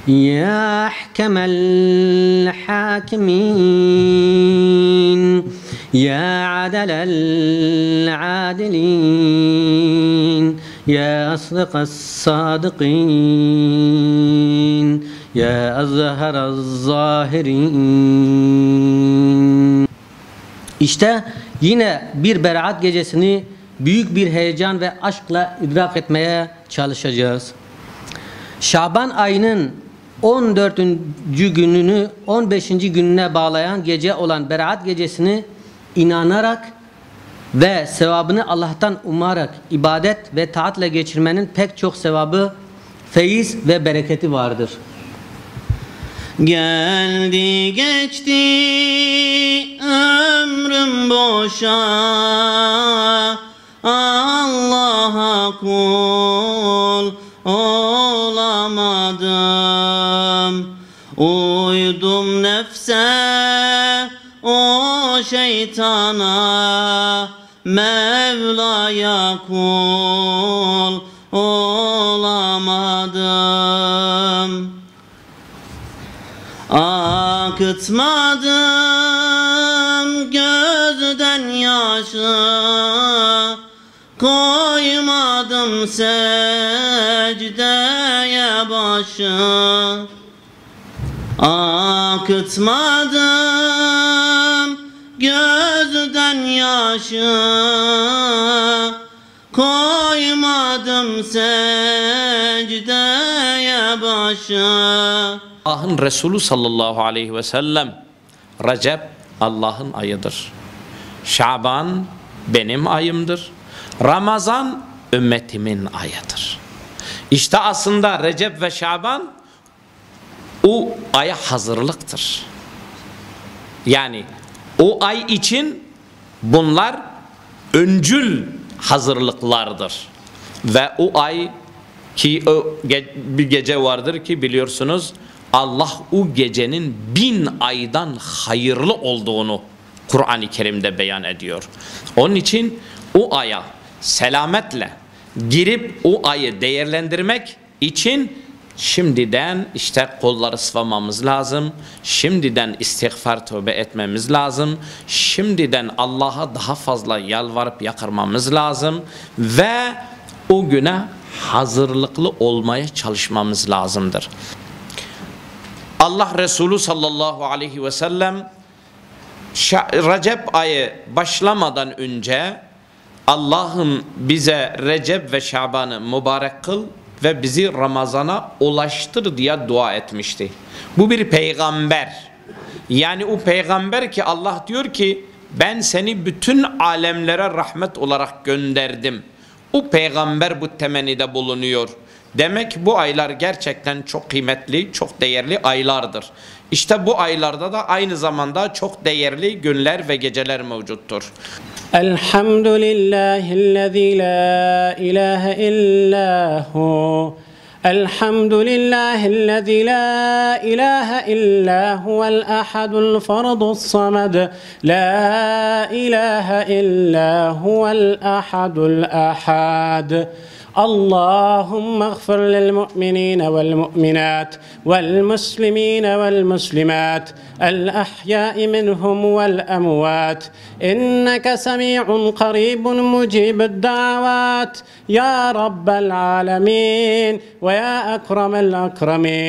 يا أحكم الحاكمين يا عدل العادلين يا أصدق الصادقين يا أظهر الظاهرين. İşte yine bir Berat gecesini büyük bir heyecan ve aşkla idrak etmeye çalışacağız. Şaban ayının 14. gününü 15. gününe bağlayan gece olan Berat gecesini inanarak ve sevabını Allah'tan umarak ibadet ve taatle geçirmenin pek çok sevabı, feyiz ve bereketi vardır. Geldi geçti ömrüm boşa, Allah'a kul olamadım. Uydum nefse, o şeytana, Mevla'ya kul olamadım. Akıtmadım gözden yaşı, koymadım secdeye başı. Akıtmadım gözden yaşı, koymadım secdeye başı. Allah'ın Resulü sallallahu aleyhi ve sellem, Recep Allah'ın ayıdır. Şaban benim ayımdır. Ramazan ümmetimin ayıdır. İşte aslında Recep ve Şaban o aya hazırlıktır. Yani o ay için bunlar öncül hazırlıklardır. Ve o ay ki bir gece vardır ki biliyorsunuz, Allah o gecenin 1000 aydan hayırlı olduğunu Kur'an-ı Kerim'de beyan ediyor. Onun için o aya selametle girip o ayı değerlendirmek için şimdiden işte kolları sıvamamız lazım. Şimdiden istiğfar tövbe etmemiz lazım. Şimdiden Allah'a daha fazla yalvarıp yakarmamız lazım. Ve o güne hazırlıklı olmaya çalışmamız lazımdır. Allah Resulü sallallahu aleyhi ve sellem Recep ayı başlamadan önce Allah'ım bize Recep ve Şaban'ı mübarek kıl ve bizi Ramazan'a ulaştır diye dua etmişti. Bu bir peygamber. Yani o peygamber ki Allah diyor ki ben seni bütün alemlere rahmet olarak gönderdim. O peygamber bu temennide bulunuyor. Demek bu aylar gerçekten çok kıymetli, çok değerli aylardır. İşte bu aylarda da aynı zamanda çok değerli günler ve geceler mevcuttur. Elhamdülillahillezî la ilahe illâhu. Elhamdülillahillezî la ilahe illâ huvel ahadul fardus samed. La ilahe illâ huvel ahadul ahad. اللهم اغفر للمؤمنين والمؤمنات والمسلمين والمسلمات الأحياء منهم والأموات إنك سميع قريب مجيب الدعوات يا رب العالمين ويا أكرم الأكرمين.